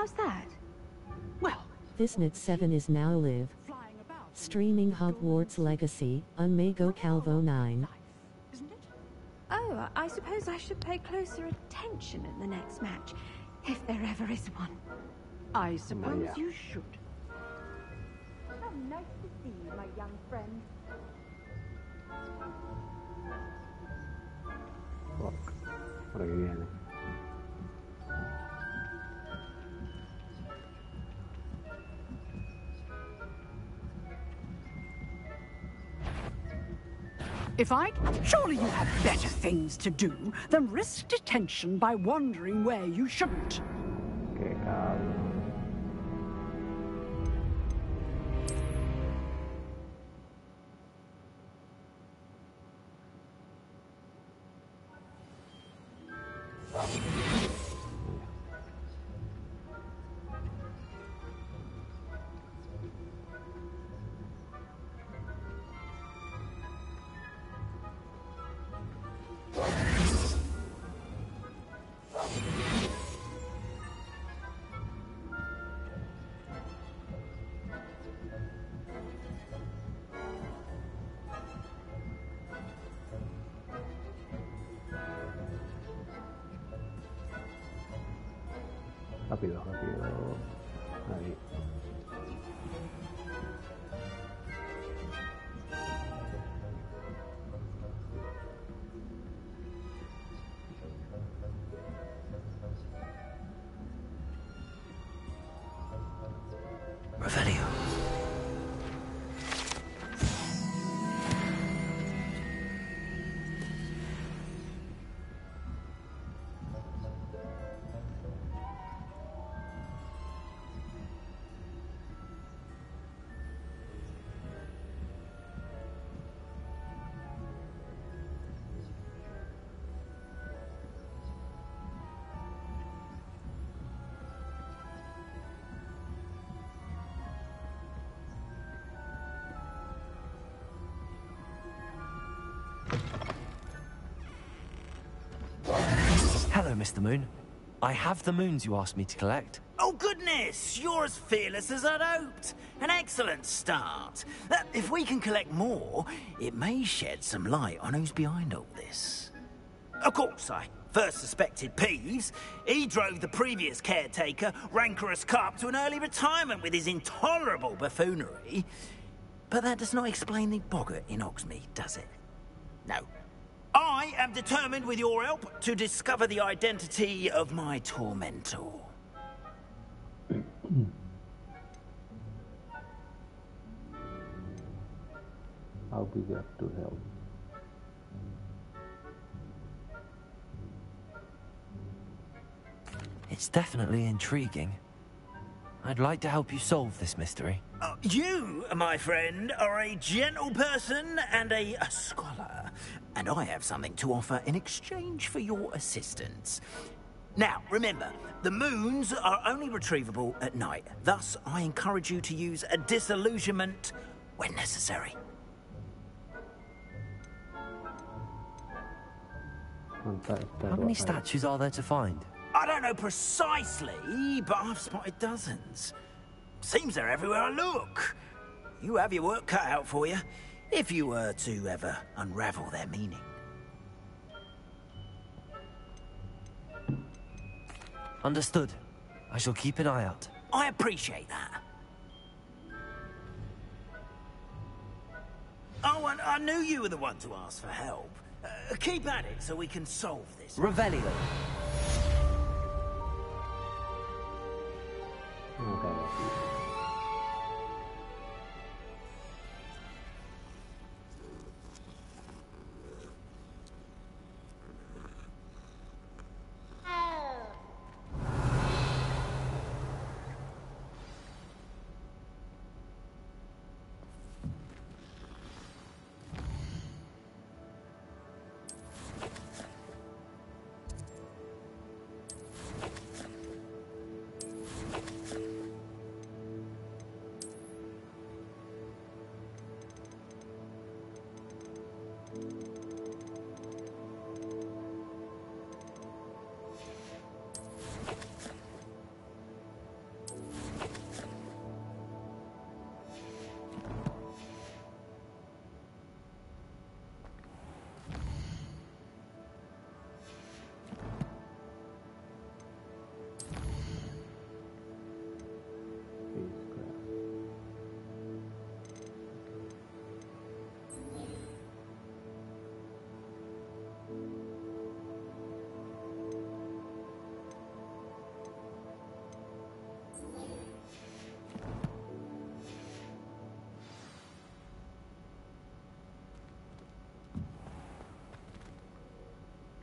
How's that? Well, Thisnet 7 is now live. flying about. Streaming Hogwarts Legacy on Mago Calvo 9. Isn't it? Oh, I suppose I should pay closer attention at the next match, if there ever is one. I suppose you should. How nice to see you, my young friend. Fuck. Por aquí viene. Surely you have better things to do than risk detention by wandering where you shouldn't. Qué cabrón. Rápido, rápido. Ahí. Revelio. Hello, Mr. Moon. I have the moons you asked me to collect. Oh, goodness! You're as fearless as I'd hoped. An excellent start. If we can collect more, it may shed some light on who's behind all this. Of course, I first suspected Peeves. He drove the previous caretaker, Rancorous Carp, to an early retirement with his intolerable buffoonery. But that does not explain the boggart in Hogsmeade, does it? No. I am determined, with your help, to discover the identity of my tormentor. I'll be glad to help. It's definitely intriguing. I'd like to help you solve this mystery. You, my friend, are a gentle person and a scholar, and I have something to offer in exchange for your assistance. Now, remember, the moons are only retrievable at night. Thus, I encourage you to use a disillusionment when necessary. How many statues are there to find? I don't know precisely, but I've spotted dozens. Seems they're everywhere I look. You have your work cut out for you, if you were to ever unravel their meaning. Understood. I shall keep an eye out. I appreciate that. Oh, and I knew you were the one to ask for help. Keep at it so we can solve this. Revelio.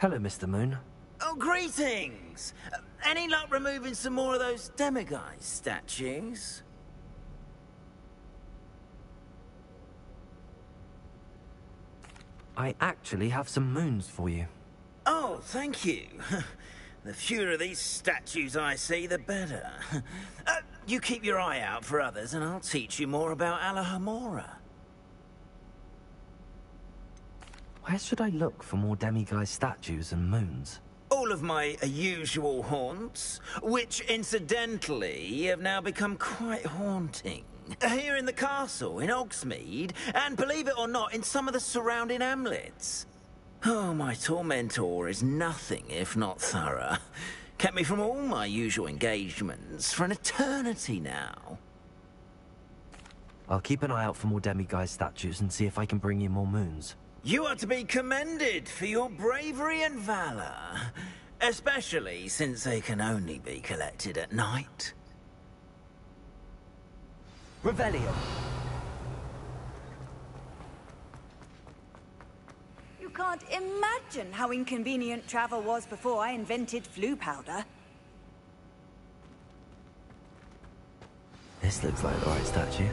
Hello, Mr. Moon. Oh, greetings! Any luck removing some more of those demiguise statues? I actually have some moons for you. Oh, thank you. The fewer of these statues I see, the better. You keep your eye out for others, and I'll teach you more about Alahomora. Where should I look for more demiguise statues and moons? All of my usual haunts, which incidentally have now become quite haunting. Here in the castle, in Hogsmeade, and believe it or not, in some of the surrounding hamlets. Oh, my tormentor is nothing if not thorough. Kept me from all my usual engagements for an eternity now. I'll keep an eye out for more demiguise statues and see if I can bring you more moons. You are to be commended for your bravery and valor, especially since they can only be collected at night. Revelio. You can't imagine how inconvenient travel was before I invented flu powder. This looks like the right statue.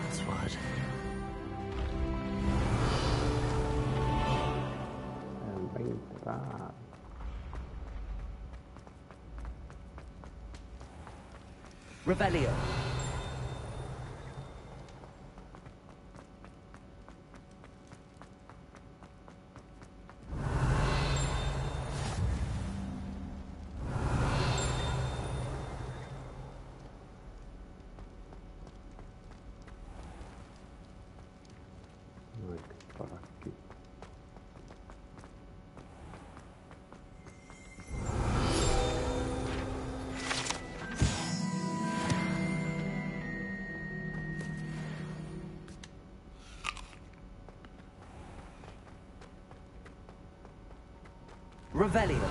Password. Entrar. Revelio. Por aquí. Revelio.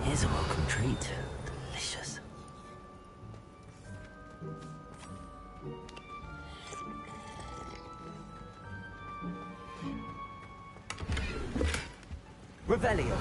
Here's a welcome treat. Delicious. Revelio.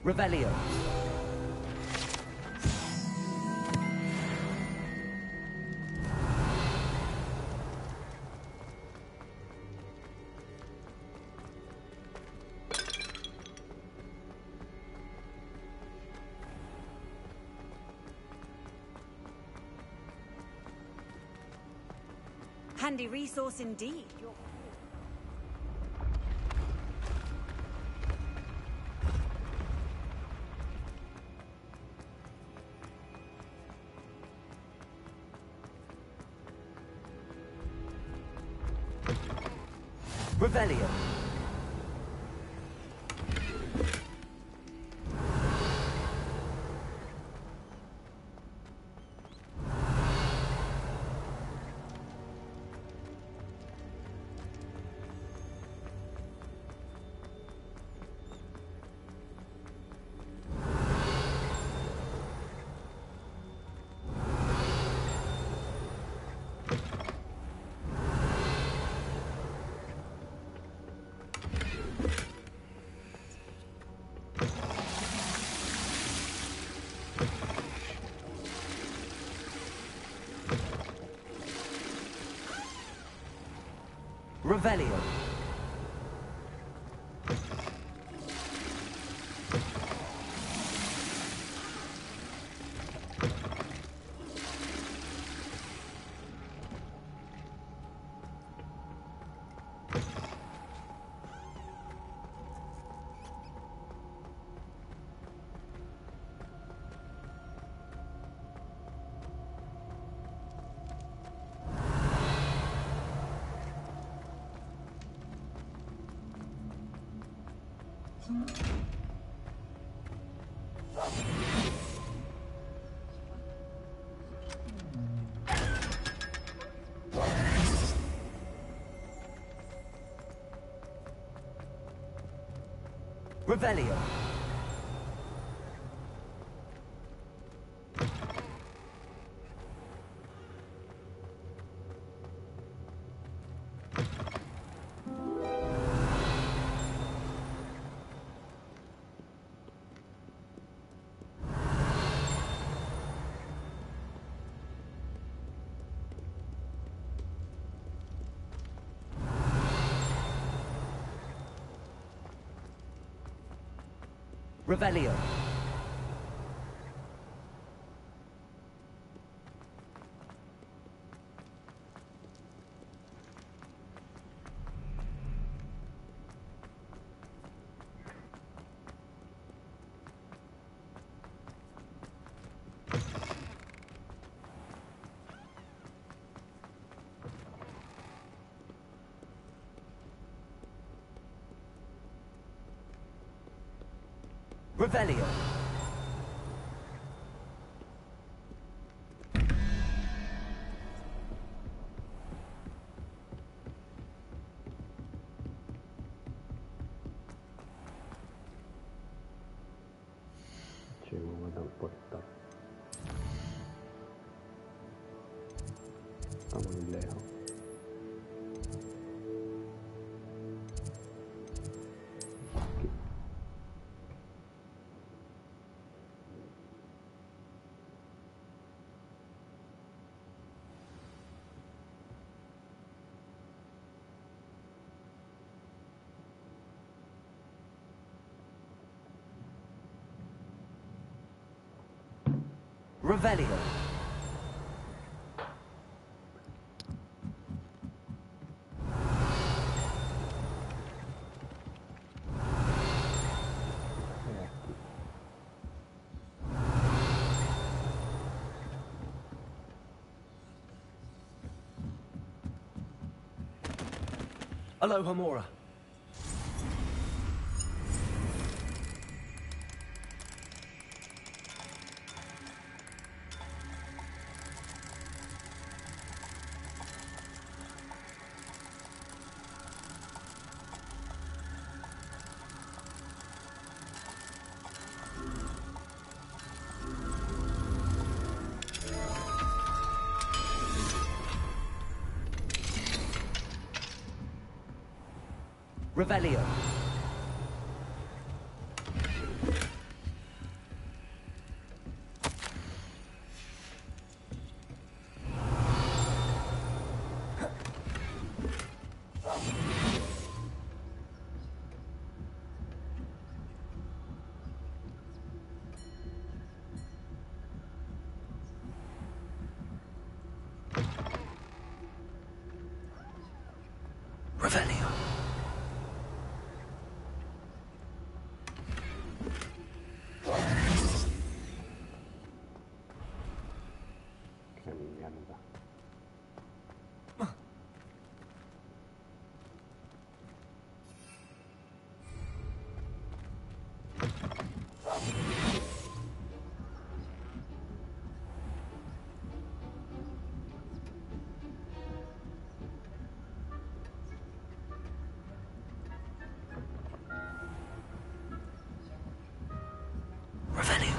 Revelio. Handy resource indeed. Revelio. Revelio. Revelio. Revelio. Revelio. Llego al portal. Está muy lejos. Revelio. Aloha Mora. Revelio. Revelio. Qué mierda. Revelio.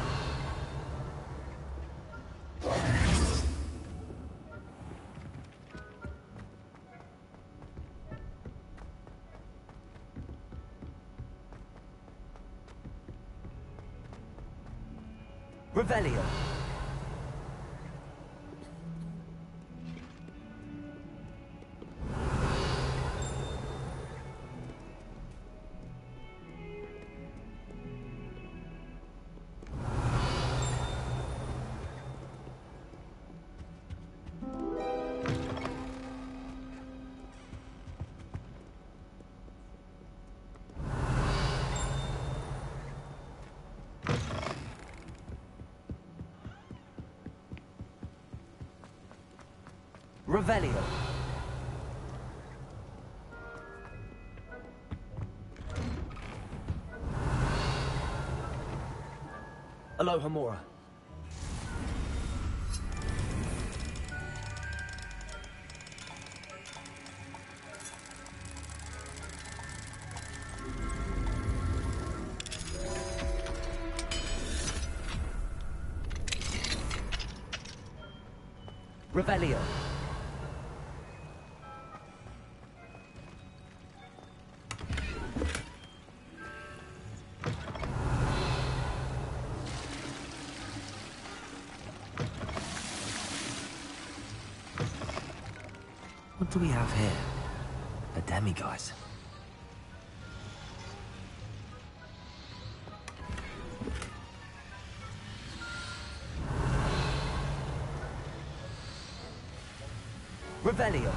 Revelio. Revelio. Aloha Mora. Revelio. What do we have here? A demiguise. Revelio.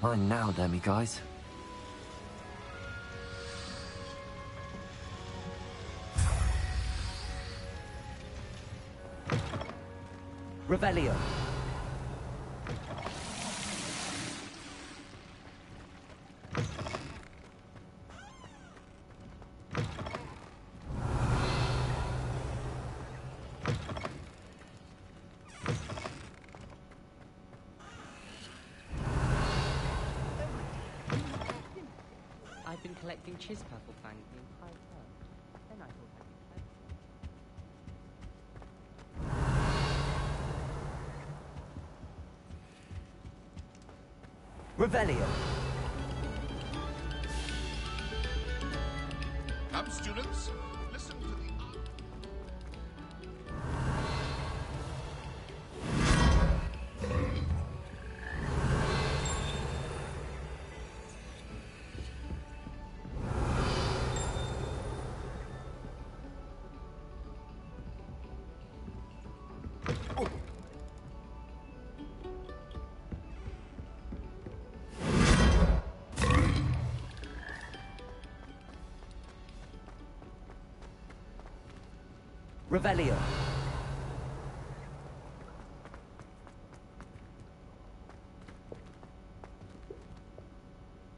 Mine now, demi guys. Revelio. I've been collecting Chiz Purple Fang the entire term. Then I thought I'd be clever. Revelio. Come, students, listen to the art. Revelio.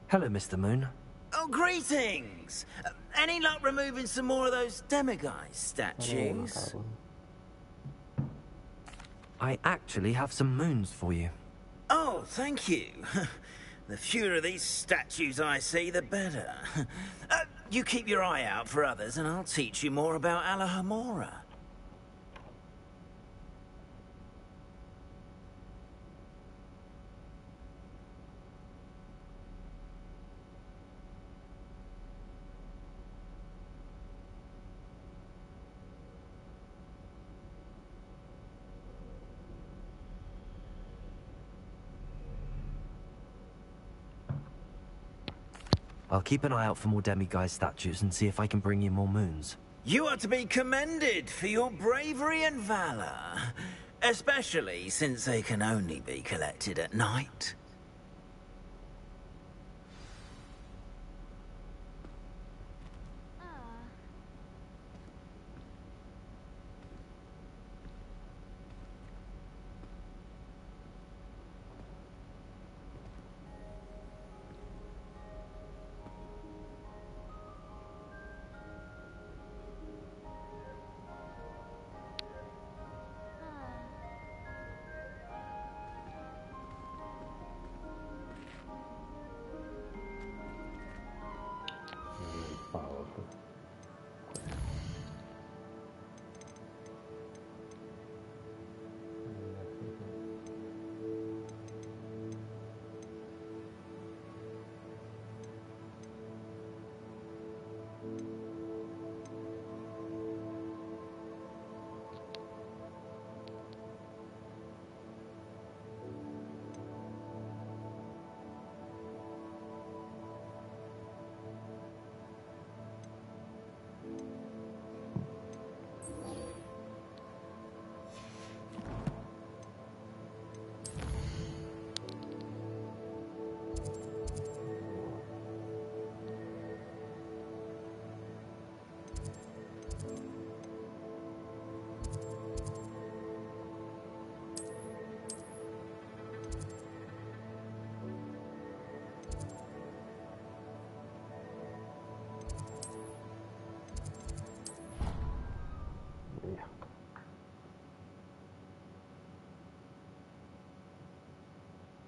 Hello, Mr. Moon. Oh, greetings! Any luck removing some more of those demiguise statues? I actually have some moons for you. Oh, thank you. The fewer of these statues I see, the better. You keep your eye out for others, and I'll teach you more about Alahomora. I'll keep an eye out for more demiguise statues and see if I can bring you more moons. You are to be commended for your bravery and valor, especially since they can only be collected at night.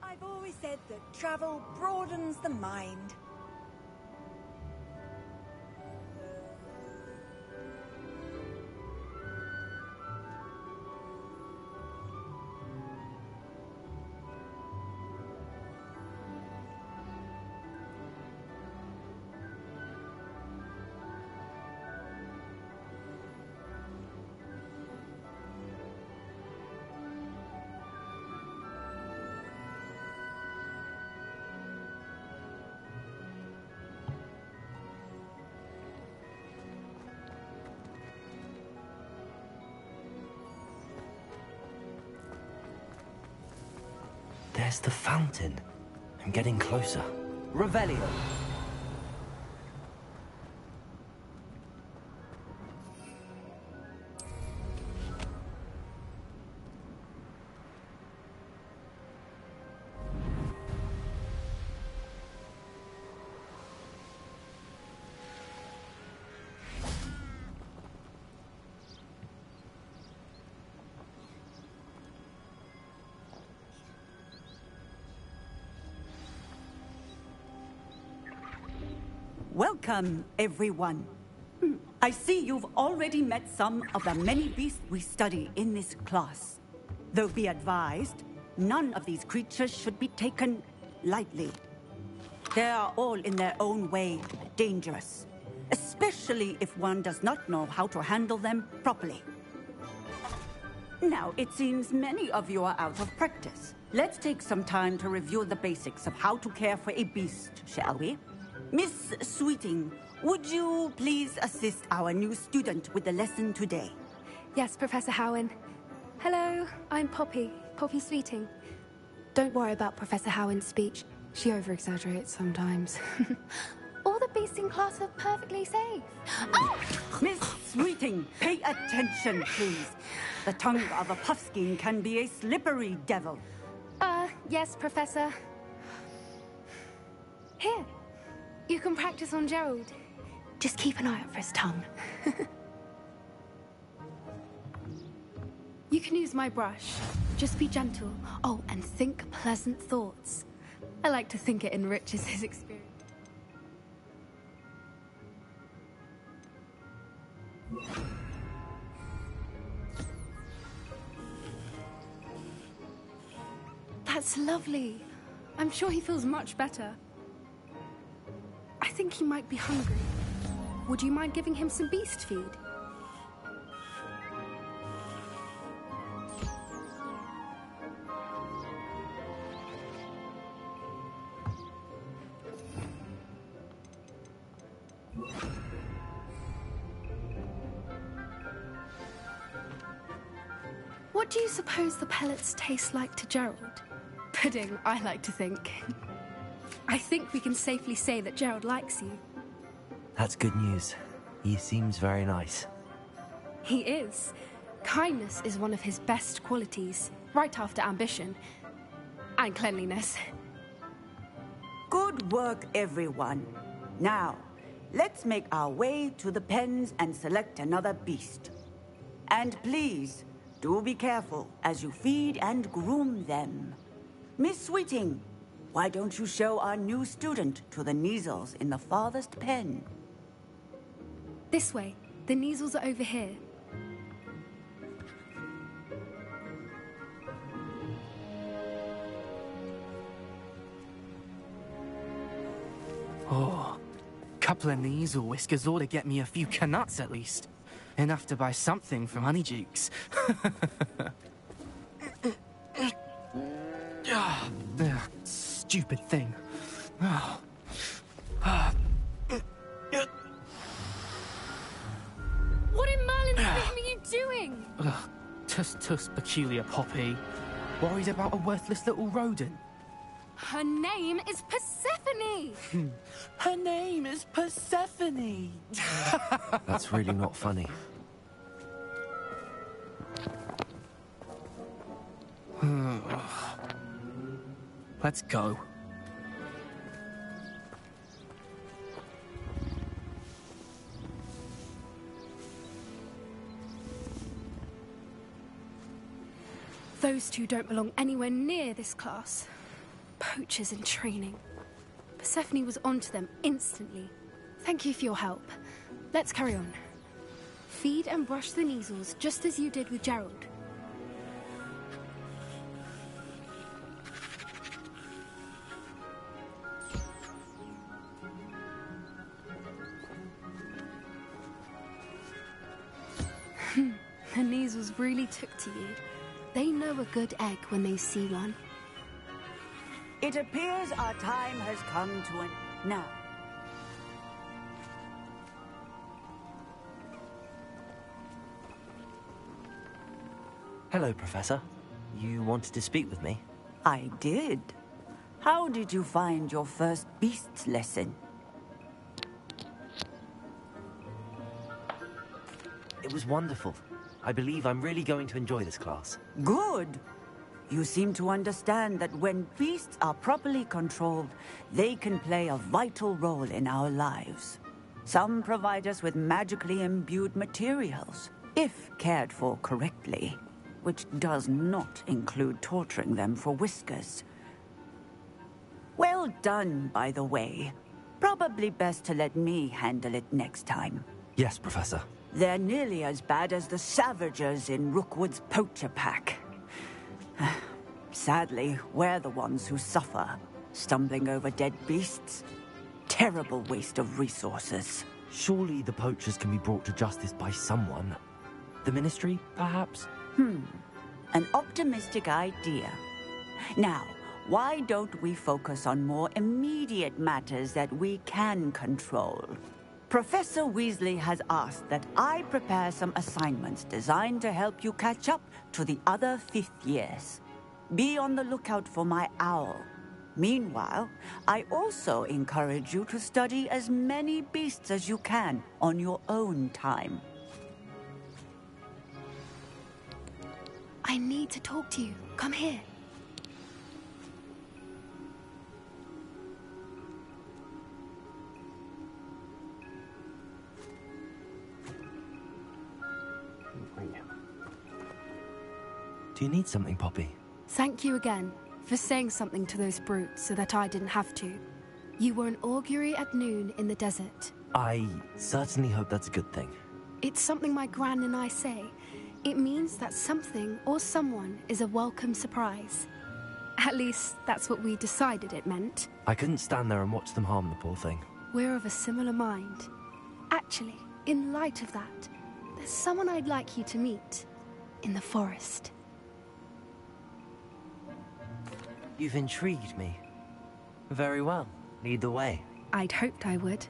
I've always said that travel broadens the mind. There's the fountain. I'm getting closer. Revelio. Welcome, everyone. I see you've already met some of the many beasts we study in this class. Though be advised, none of these creatures should be taken lightly. They are all in their own way dangerous, especially if one does not know how to handle them properly. Now, it seems many of you are out of practice. Let's take some time to review the basics of how to care for a beast, shall we? Miss Sweeting, would you please assist our new student with the lesson today? Yes, Professor Howen. Hello, I'm Poppy Sweeting. Don't worry about Professor Howen's speech. She over-exaggerates sometimes. All the beasts in class are perfectly safe. Oh! Miss Sweeting, pay attention, please. The tongue of a puffskein can be a slippery devil. Yes, Professor. Here. You can practice on Gerald. Just keep an eye out for his tongue. You can use my brush. Just be gentle. Oh, and think pleasant thoughts. I like to think it enriches his experience. That's lovely. I'm sure he feels much better. I think he might be hungry. Would you mind giving him some beast feed? What do you suppose the pellets taste like to Gerald? Pudding, I like to think. I think we can safely say that Gerald likes you. That's good news. He seems very nice. He is. Kindness is one of his best qualities, right after ambition. And cleanliness. Good work, everyone. Now, let's make our way to the pens and select another beast. And please, do be careful as you feed and groom them. Miss Sweeting, why don't you show our new student to the Neasels in the farthest pen? This way. The Neasels are over here. Oh, couple of Neasel whiskers ought to get me a few canuts at least. Enough to buy something from Honeydukes. Stupid thing. What in Merlin's name are you doing? Tuss, peculiar Poppy. Worried about a worthless little rodent? Her name is Persephone! Her name is Persephone! That's really not funny. Let's go. Those two don't belong anywhere near this class. Poachers in training. Persephone was onto them instantly. Thank you for your help. Let's carry on. Feed and brush the Neasels just as you did with Gerald. The Neasels really took to you. They know a good egg when they see one. It appears our time has come to an... Now. Hello, Professor. You wanted to speak with me? I did. How did you find your first beasts lesson? It was wonderful. I believe I'm really going to enjoy this class. Good. You seem to understand that when beasts are properly controlled, they can play a vital role in our lives. Some provide us with magically imbued materials, if cared for correctly, which does not include torturing them for whiskers. Well done, by the way. Probably best to let me handle it next time. Yes, Professor. They're nearly as bad as the Savagers in Rookwood's poacher pack. Sadly, we're the ones who suffer, stumbling over dead beasts. Terrible waste of resources. Surely the poachers can be brought to justice by someone. The Ministry, perhaps? An optimistic idea. Now, why don't we focus on more immediate matters that we can control? Professor Weasley has asked that I prepare some assignments designed to help you catch up to the other 5th years. Be on the lookout for my owl. Meanwhile, I also encourage you to study as many beasts as you can on your own time. I need to talk to you. Come here. Do you need something, Poppy? Thank you again for saying something to those brutes so that I didn't have to. You were an augury at noon in the desert. I certainly hope that's a good thing. It's something my gran and I say. It means that something or someone is a welcome surprise. At least, that's what we decided it meant. I couldn't stand there and watch them harm the poor thing. We're of a similar mind. Actually, in light of that, there's someone I'd like you to meet. In the forest. You've intrigued me. Very well. Lead the way. I'd hoped I would.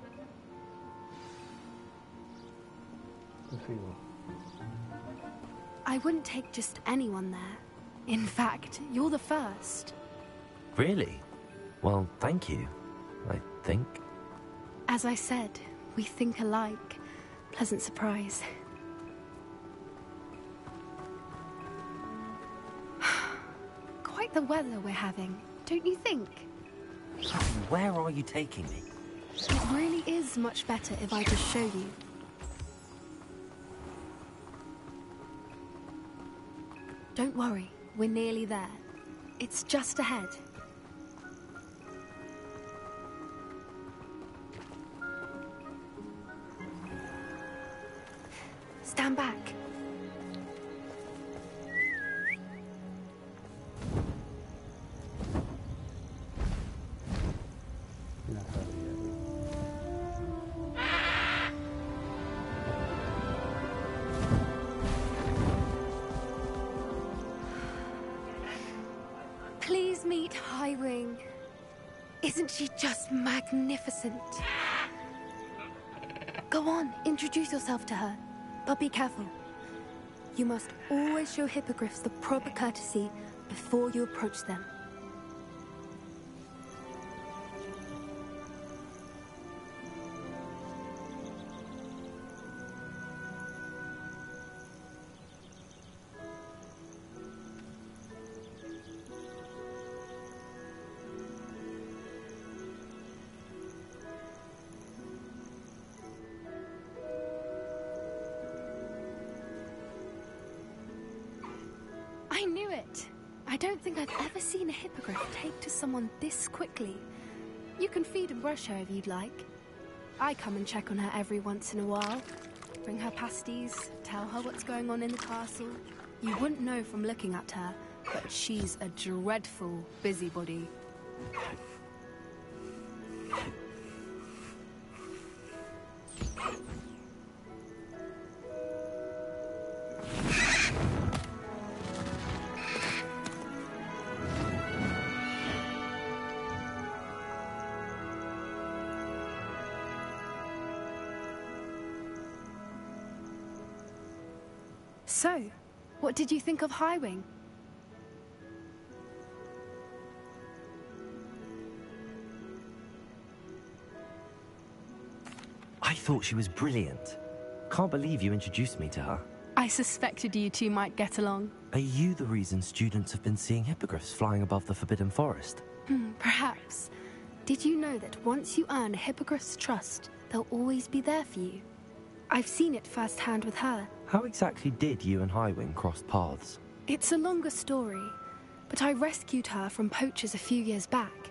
I wouldn't take just anyone there. In fact, you're the first. Really? Well, thank you, I think. As I said, we think alike. Pleasant surprise. Quite the weather we're having, don't you think? Where are you taking me? It really is much better if I just show you. Don't worry, we're nearly there. It's just ahead. Stand back. Please meet Highwing. Isn't she just magnificent? Go on, introduce yourself to her. But be careful. You must always show hippogriffs the proper courtesy before you approach them. I knew it! I don't think I've ever seen a hippogriff take to someone this quickly. You can feed and brush her if you'd like. I come and check on her every once in a while. Bring her pasties, tell her what's going on in the castle. You wouldn't know from looking at her, but she's a dreadful busybody. So, what did you think of Highwing? I thought she was brilliant. Can't believe you introduced me to her. I suspected you two might get along. Are you the reason students have been seeing hippogriffs flying above the Forbidden Forest? Perhaps. Did you know that once you earn a hippogriff's trust, they'll always be there for you? I've seen it firsthand with her. How exactly did you and Highwing cross paths? It's a longer story, but I rescued her from poachers a few years back.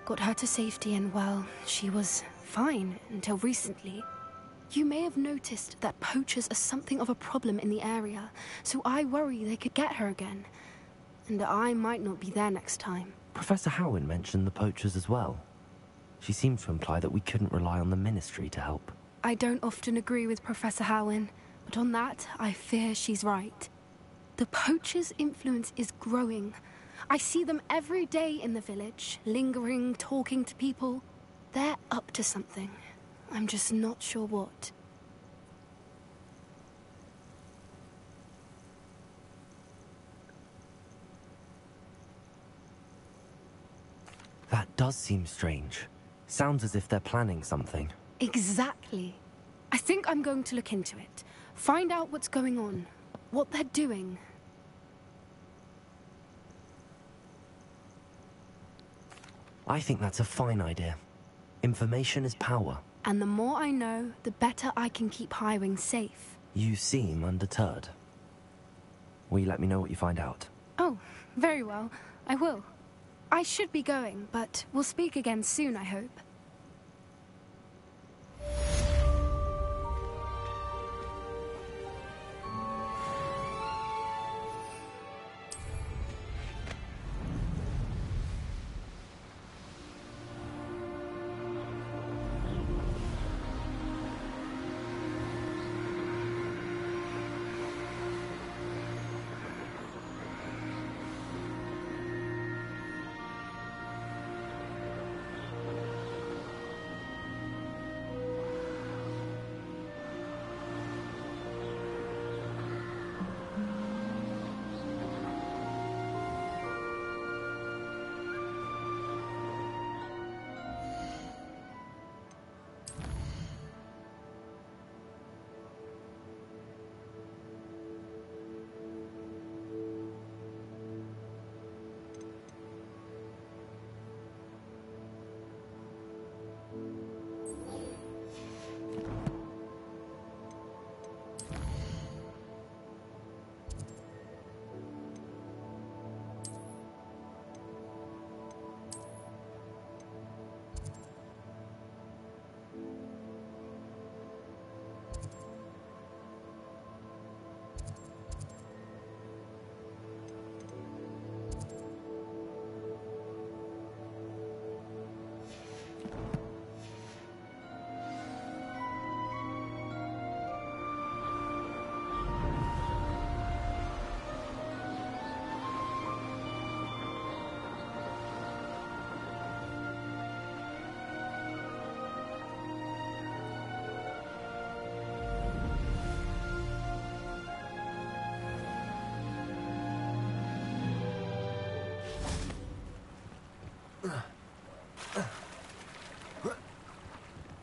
Got her to safety and, well, she was fine until recently. You may have noticed that poachers are something of a problem in the area, so I worry they could get her again. And I might not be there next time. Professor Howin mentioned the poachers as well. She seemed to imply that we couldn't rely on the Ministry to help. I don't often agree with Professor Howin, but on that, I fear she's right. The poachers' influence is growing. I see them every day in the village, lingering, talking to people. They're up to something. I'm just not sure what. That does seem strange. Sounds as if they're planning something. Exactly. I think I'm going to look into it. Find out what's going on. What they're doing. I think that's a fine idea. Information is power. And the more I know, the better I can keep Highwing safe. You seem undeterred. Will you let me know what you find out? Oh, very well. I will. I should be going, but we'll speak again soon, I hope.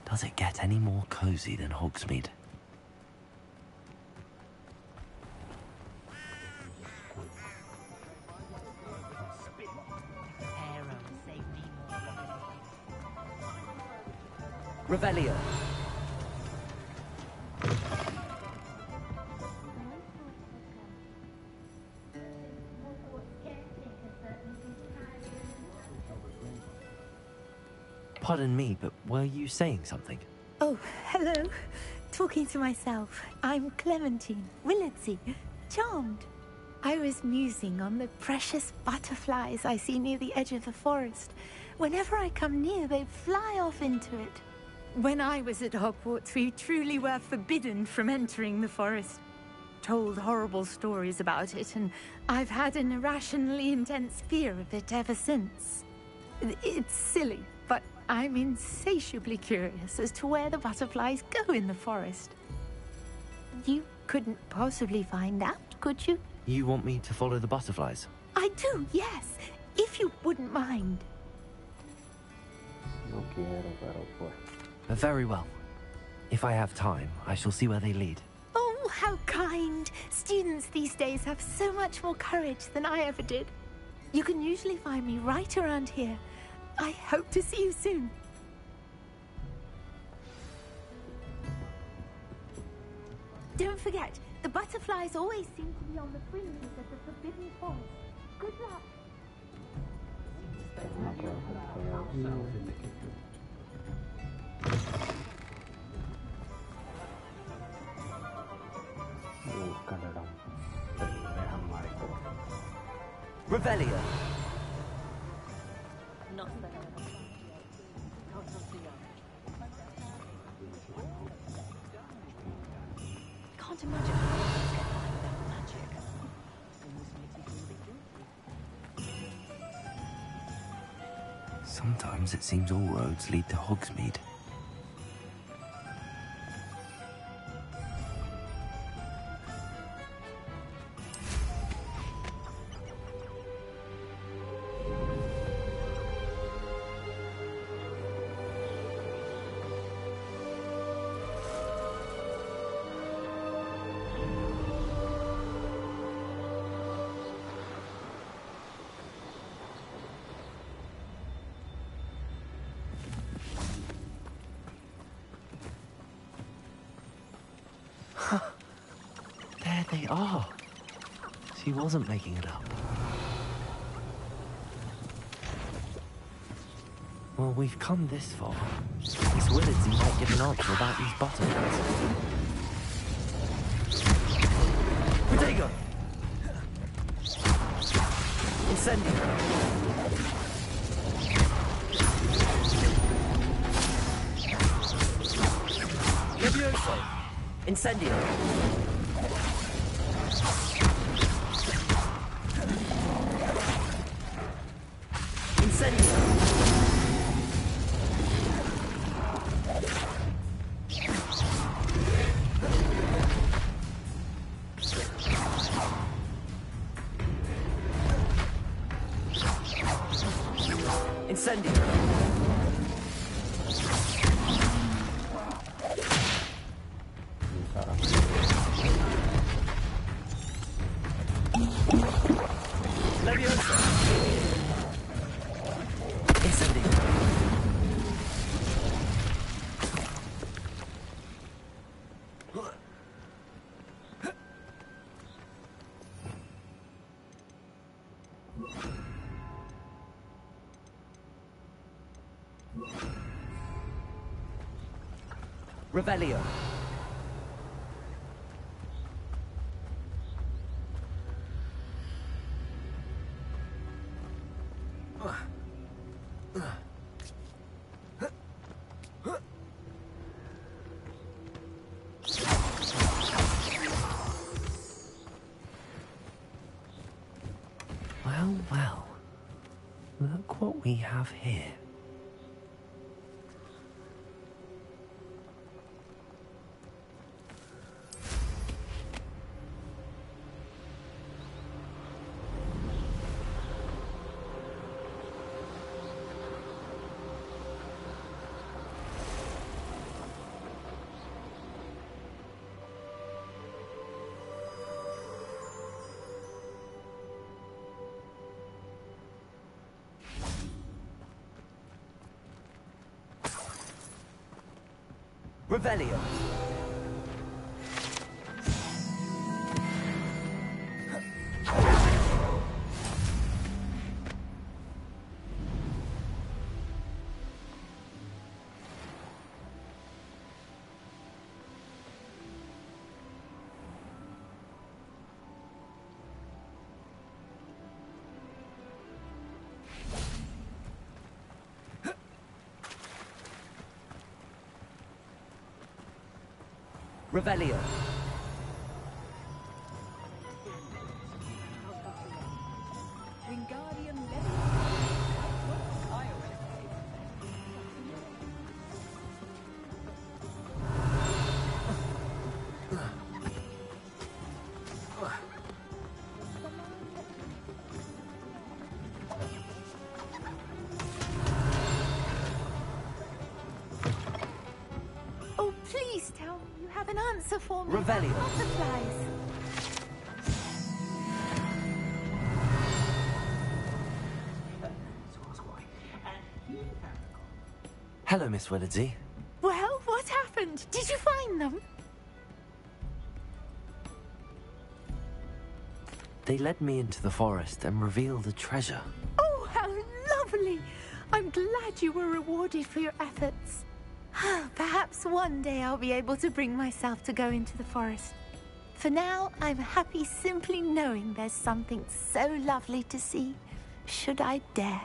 Does it get any more cozy than Hogsmeade? Revelio. Pardon me, but were you saying something? Oh, hello. Talking to myself. I'm Clementine Willardsey. Charmed. I was musing on the precious butterflies I see near the edge of the forest. Whenever I come near, they fly off into it. When I was at Hogwarts, we truly were forbidden from entering the forest. Told horrible stories about it, and I've had an irrationally intense fear of it ever since. It's silly, but I'm insatiably curious as to where the butterflies go in the forest. You couldn't possibly find out, could you? You want me to follow the butterflies? I do, yes. If you wouldn't mind. No quiero, pero pues. Very well. If I have time, I shall see where they lead. Oh, how kind. Students these days have so much more courage than I ever did. You can usually find me right around here. I hope to see you soon. Don't forget, the butterflies always seem to be on the fringes of the Forbidden Forest. Good luck. Revelio. Can't imagine how it's get by without magic. Sometimes it seems all roads lead to Hogsmeade. There they are. She wasn't making it up. Well, we've come this far. Miss Willardsy might give an answer about these butterflies. Protego! Incendio! Levioso! Incendio! Incendio! Incendio! Leviosa! Incendio! Revelio. Well, well. Look what we have here. Revelio. Revelio. Wingardium Oh, please answer for me. Revelio. Butterflies. Hello, Miss Willardsy. Well, what happened? Did you find them? They led me into the forest and revealed a treasure. Oh, how lovely! I'm glad you were rewarded for your efforts. Perhaps one day I'll be able to bring myself to go into the forest. For now, I'm happy simply knowing there's something so lovely to see, should I dare.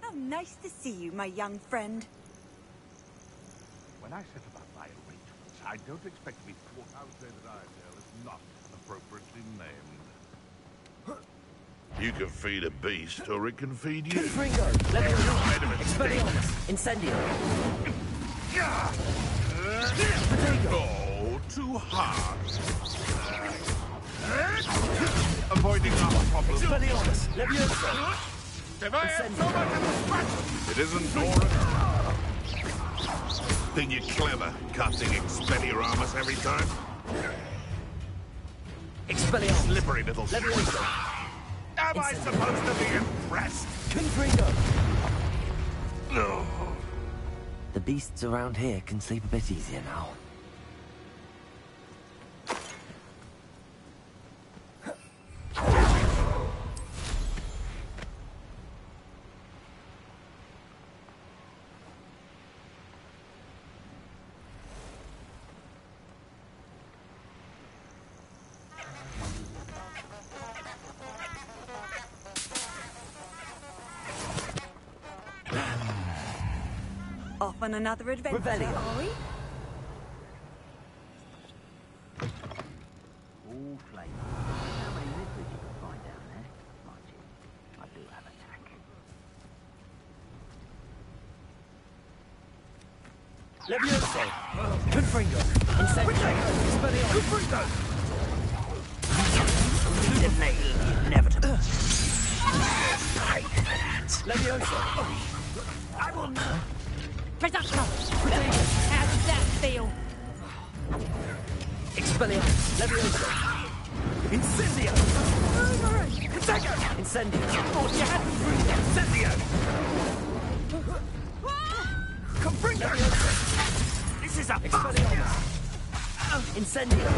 How nice to see you, my young friend. When I set about my arrangements, I don't expect to be thwarted. I would say that Iredale is not appropriately named. You can feed a beast, or it can feed you. Confringo! Expelliarmus! Incendio! Oh, too hard. Avoiding our problem. Expelliarmus! Levioso! If I had so much of a scratch, it isn't Dora. Think you're clever, casting Expelliarmus every time? Expelliarmus! Slippery little Levioso! Am I supposed to be impressed? Confringo! No. The beasts around here can sleep a bit easier now. Off on another adventure, Revelio. are we? All flavor. How many liquids you can find down there? Mind you, I do have a tack. Levioso! Confringo! Incendio! Expelliarmus! Confringo! Delay inevitable. Pay for that. Levioso! I will not. Protection! Steel! Expelliarmus! Levioso! Incendio! Incendio! Incendio! Thought you had me! Incendio! Come bring it! This is a Expelliarmus! Incendio!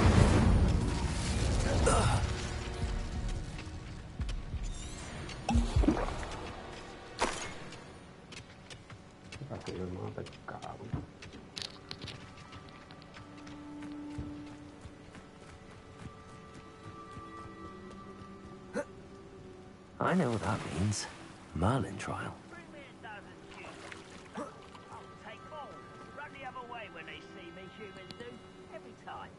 Pakai nama tekam. I know what that means. Merlin trial. Take more. Run the other way when they see me, humans do. Every time.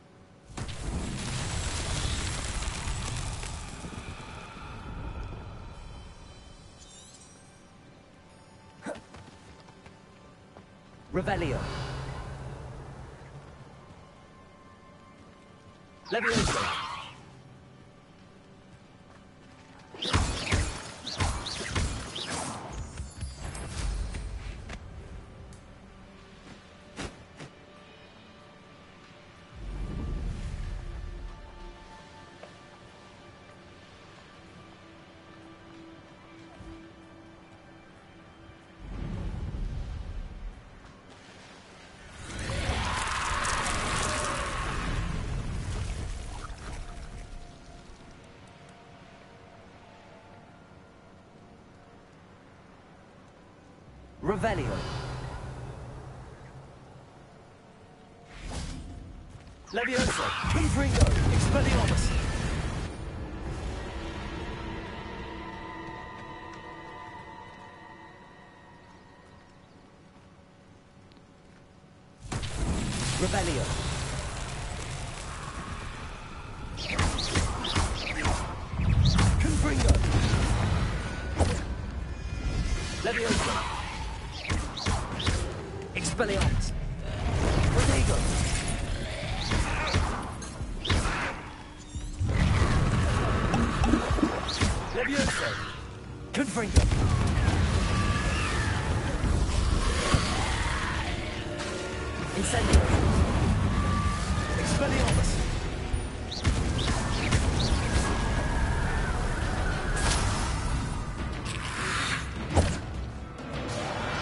Revelio. Levioso. Revelio. Levioso. Confringo. Expelliarmus. Revelio. Confringo. Levioso. Expelliarmus. Protego. Levioso. Confringo. Incendio. Expelliarmus.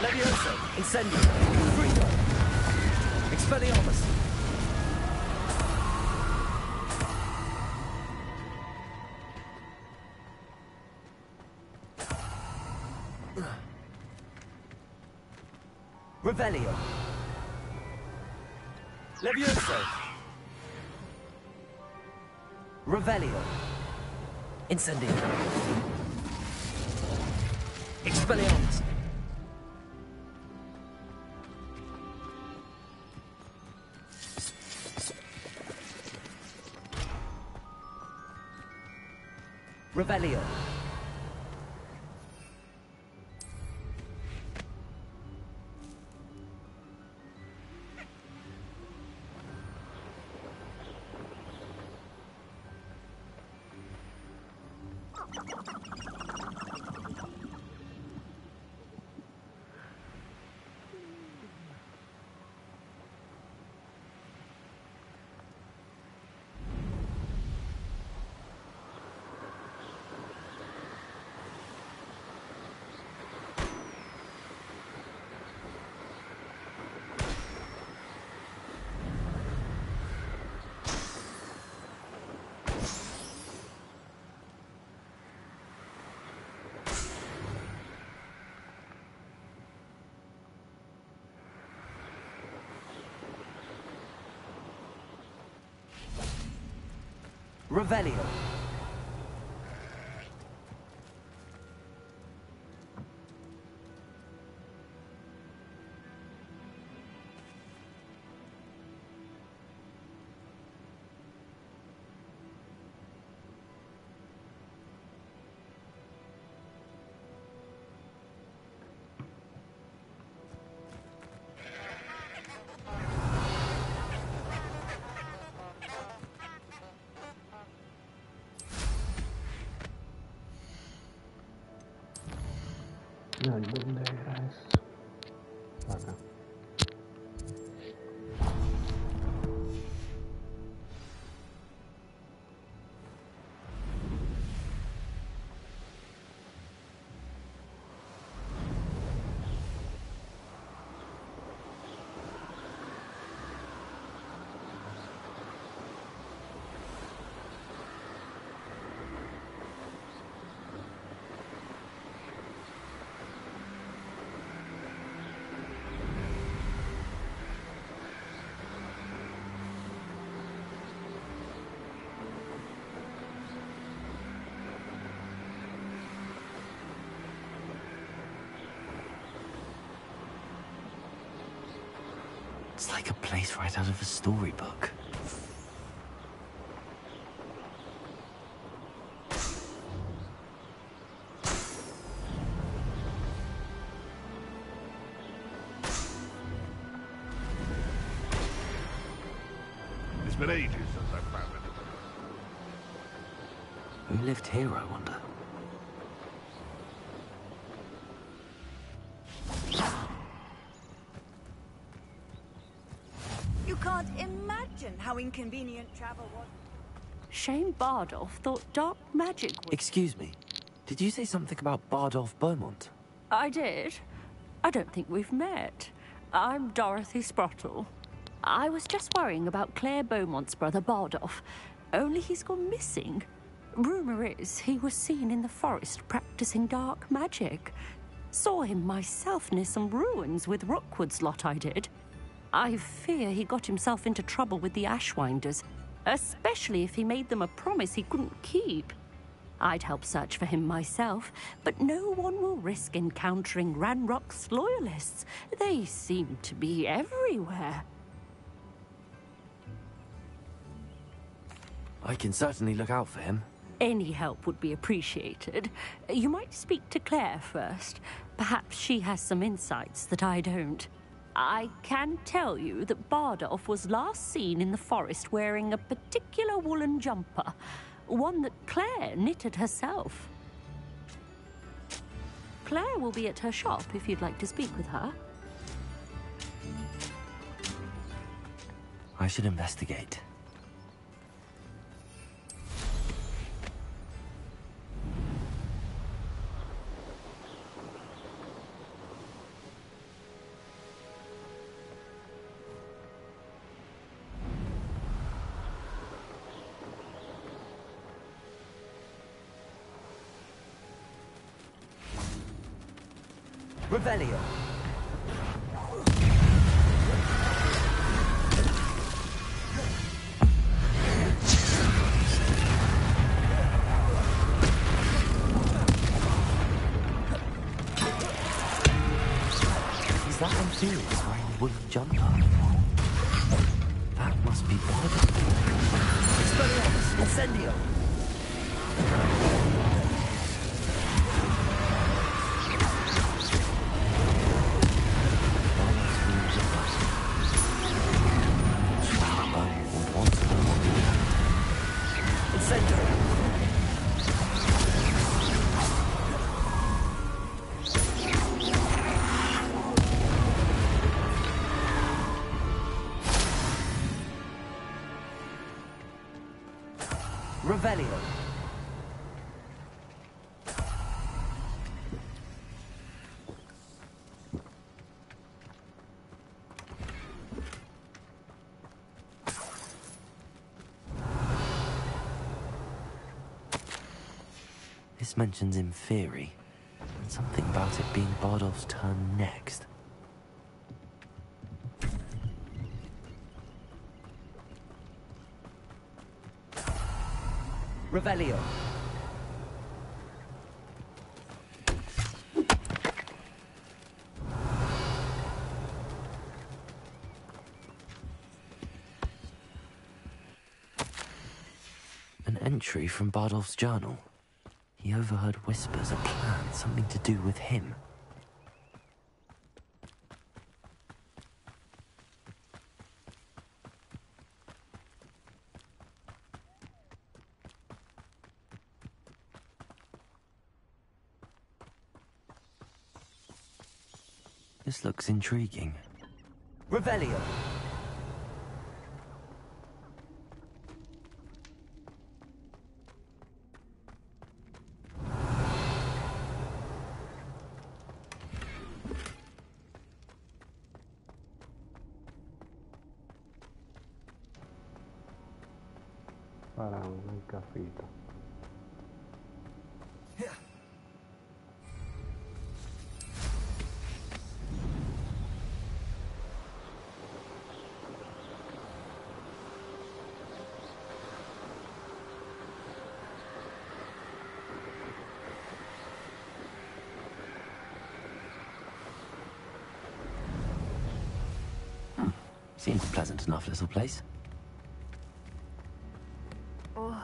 Levioso. Incendio. Confringo. Expelliarmus. Revelio. Levioso. Revelio. Incendio. Expelliarmus. Revelio. Revelio. No hay banderas. Acá. It's like a place right out of a storybook. It's been ages since I found it. Who lived here, I wonder? You can't imagine how inconvenient travel was. Shane Bardolph thought dark magic was... Excuse me. Did you say something about Bardolph Beaumont? I did. I don't think we've met. I'm Dorothy Sprottle. I was just worrying about Claire Beaumont's brother Bardolph. Only he's gone missing. Rumour is he was seen in the forest practicing dark magic. Saw him myself near some ruins with Rookwood's lot I did. I fear he got himself into trouble with the Ashwinders, especially if he made them a promise he couldn't keep. I'd help search for him myself, but no one will risk encountering Ranrock's loyalists. They seem to be everywhere. I can certainly look out for him. Any help would be appreciated. You might speak to Claire first. Perhaps she has some insights that I don't. I can tell you that Bardolph was last seen in the forest wearing a particular woolen jumper, one that Claire knitted herself. Claire will be at her shop if you'd like to speak with her. I should investigate. Revelio. Is that Imperius wearing a woolen jumper? That must be Bardolph. Expelliarmus, incendio. Revelio. This mentions Inferi, and something about it being Bardolph's turn next. Revelio. An entry from Bardolph's journal. He overheard whispers, a plan, something to do with him. This looks intriguing. Revelio. Para un cafito. Seems a pleasant enough little place. Oh,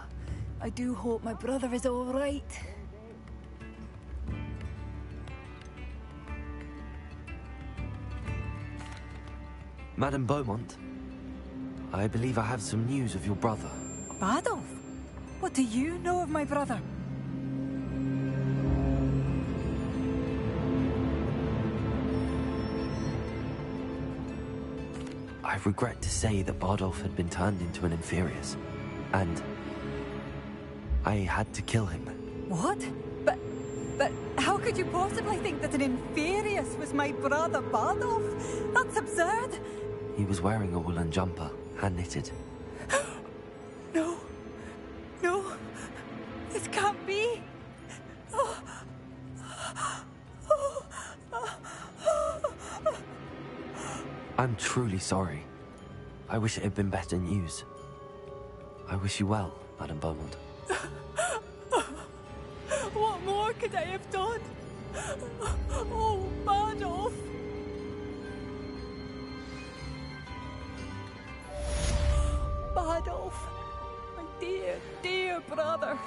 I do hope my brother is all right. Madame Beaumont, I believe I have some news of your brother. Badolf? What do you know of my brother? I regret to say that Bardolph had been turned into an Inferius, and I had to kill him. What? But how could you possibly think that an Inferius was my brother Bardolph? That's absurd! He was wearing a woolen jumper, hand-knitted. No. No. This can't be. Oh. I'm truly sorry. I wish it had been better news. I wish you well, Madame Beaumont. What more could I have done? Oh, Bardolph! Bardolph, my dear, dear brother.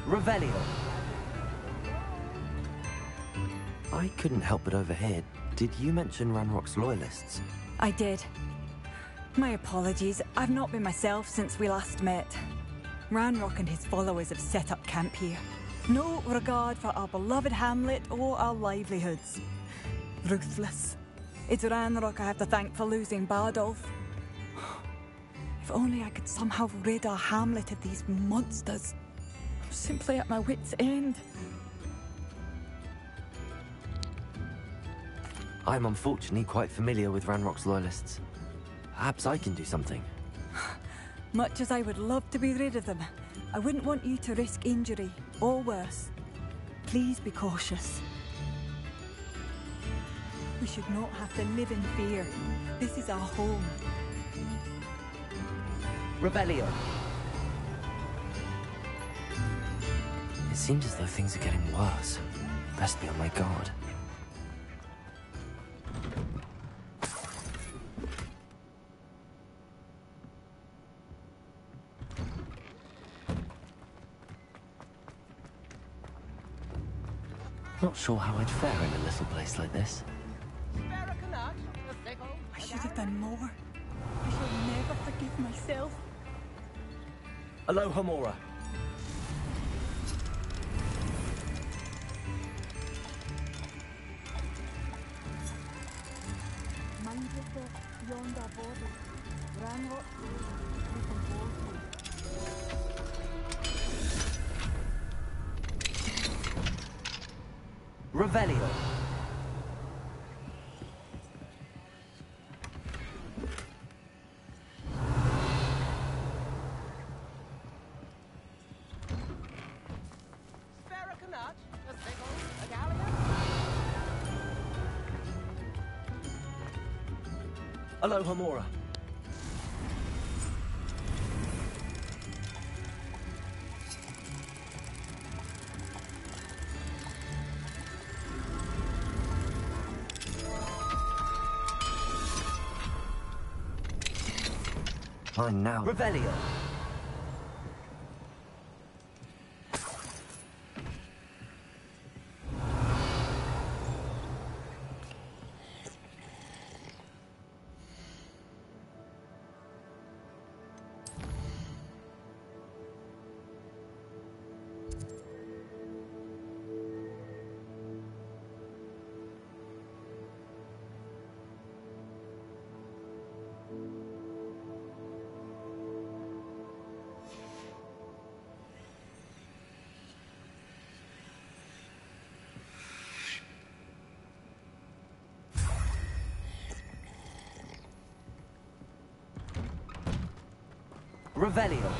Revelio. I couldn't help but overhear. Did you mention Ranrock's loyalists? I did. My apologies. I've not been myself since we last met. Ranrock and his followers have set up camp here. No regard for our beloved hamlet or our livelihoods. Ruthless. It's Ranrock I have to thank for losing Bardolph. If only I could somehow rid our hamlet of these monsters. I'm simply at my wit's end. I'm unfortunately quite familiar with Ranrock's loyalists. Perhaps I can do something. Much as I would love to be rid of them, I wouldn't want you to risk injury, or worse. Please be cautious. We should not have to live in fear. This is our home. Revelio. It seems as though things are getting worse. Best be on my guard. Not sure how I'd fare in a little place like this. I should have done more. I shall never forgive myself. Aloha Mora. beyond our borders. Ranrock, we can hold you. Revelio. Aloha Mora. Mine now. Revelio. Revelio.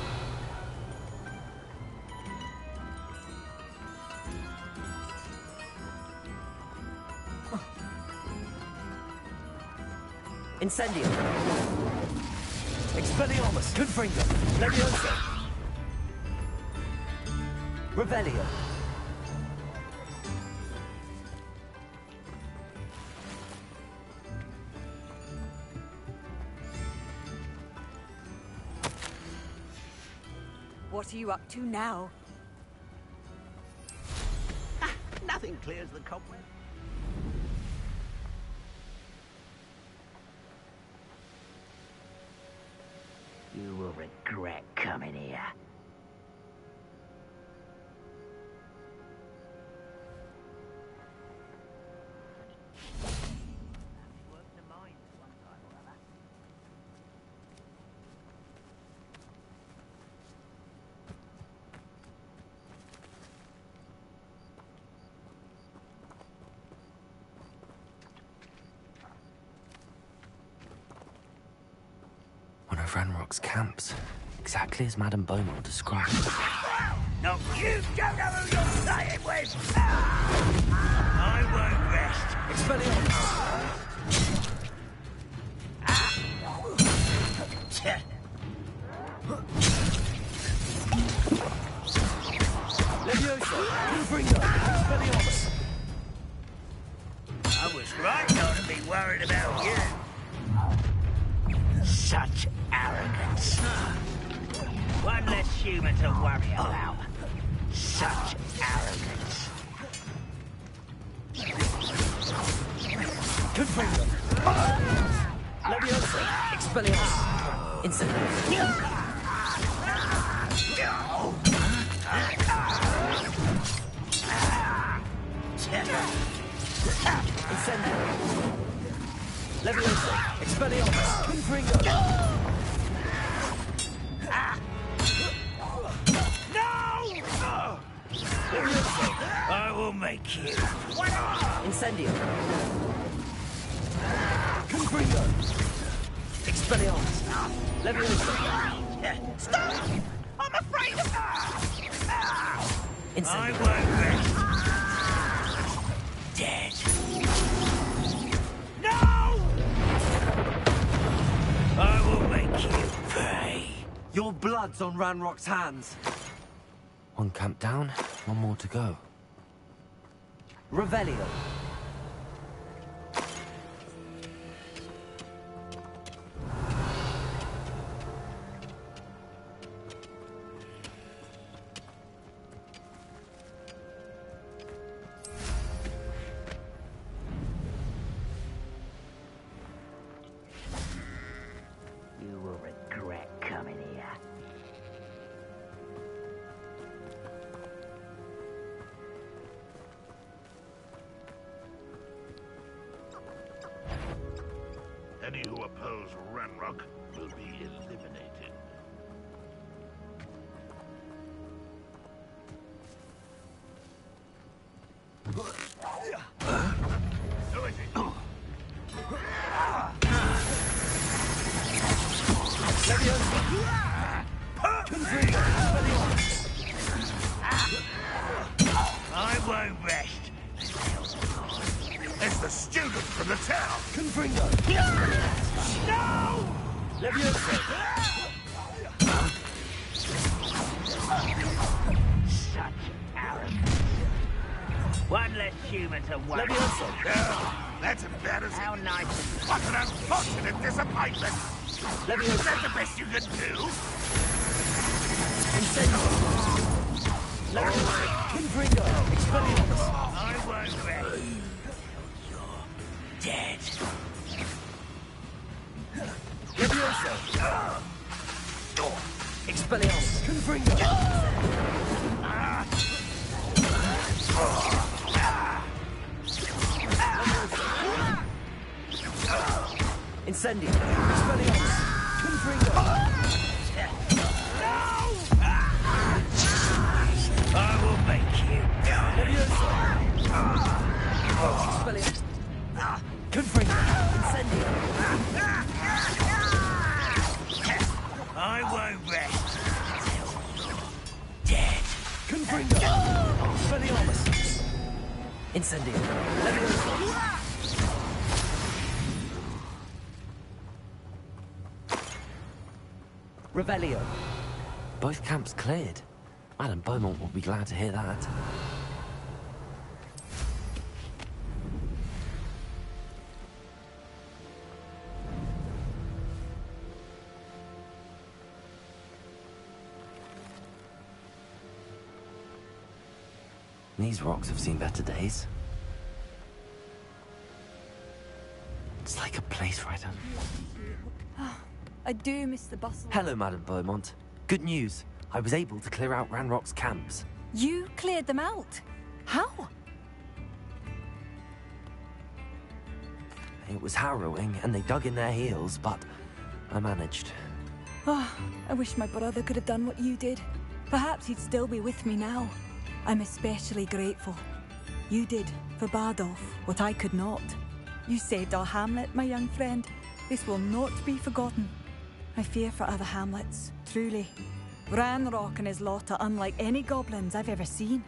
Incendio. Expelliarmus. Confringo. Leviosa. Revelio. What are you up to now? Nothing clears the cobweb. You will regret coming here. One of Ranrock's camps, exactly as Madame Beaumont described. No, you don't know who you're playing with! I won't rest. Expelliarmus. Leviosa. Confringo. Expelliarmus. I was right not to be worried about you. Such arrogance. One less human to worry about. Such arrogance. Confringo. Leviosa. Expelliarmus. Incendio. Incendio. Leviosa. Expelliarmus. Confringo. No! Leviosa. I will make you. Incendio. Confringo. Expelliarmus. Leviosa. Stop! I'm afraid of Incendio. I won't rest. Dead. No! I will make you pay. Your blood's on Ranrock's hands. One camp down, one more to go. Revelio. You will regret coming here. Ranrock will be eliminated. Who is it? I won't rest. It's the student from the town. Confringo. No! Leviosa. Such arrogance. One less human to worry. Leviosa. That's embarrassing. How nice. What an unfortunate disappointment. Leviosa. Is that the best you can do? Incendio. Leviosa. Confringo. Expelliarmus. I won't rest. Dead. Leviosa. Expelliarmus. Confringo. Incendio. Expelliarmus. Confringo. I will make you die. Leviosa. Expelliarmus. Confringo. Incendio. I won't rest. Dead. Confringo. Expelliarmus. Incendio. Leviosa. Revelio. Both camps cleared. Madame Beaumont will be glad to hear that. These rocks have seen better days. It's like a place right under. I do miss the bustle. Hello, Madame Beaumont. Good news. I was able to clear out Ranrock's camps. You cleared them out? How? It was harrowing, and they dug in their heels, but I managed. Oh, I wish my brother could have done what you did. Perhaps he'd still be with me now. I'm especially grateful. You did, for Bardolph, what I could not. You saved our hamlet, my young friend. This will not be forgotten. I fear for other hamlets, truly. Ranrock and his lot are unlike any goblins I've ever seen.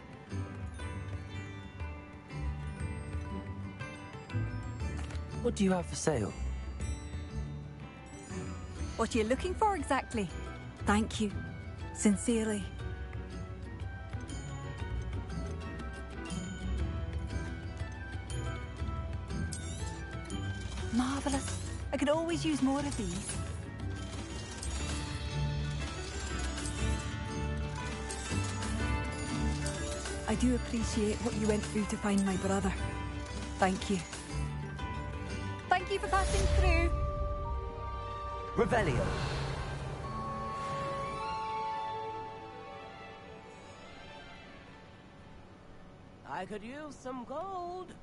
What do you have for sale? What are you looking for exactly? Thank you. Sincerely. Marvellous. I could always use more of these. I do appreciate what you went through to find my brother. Thank you. Thank you for passing through. Revelio. I could use some gold.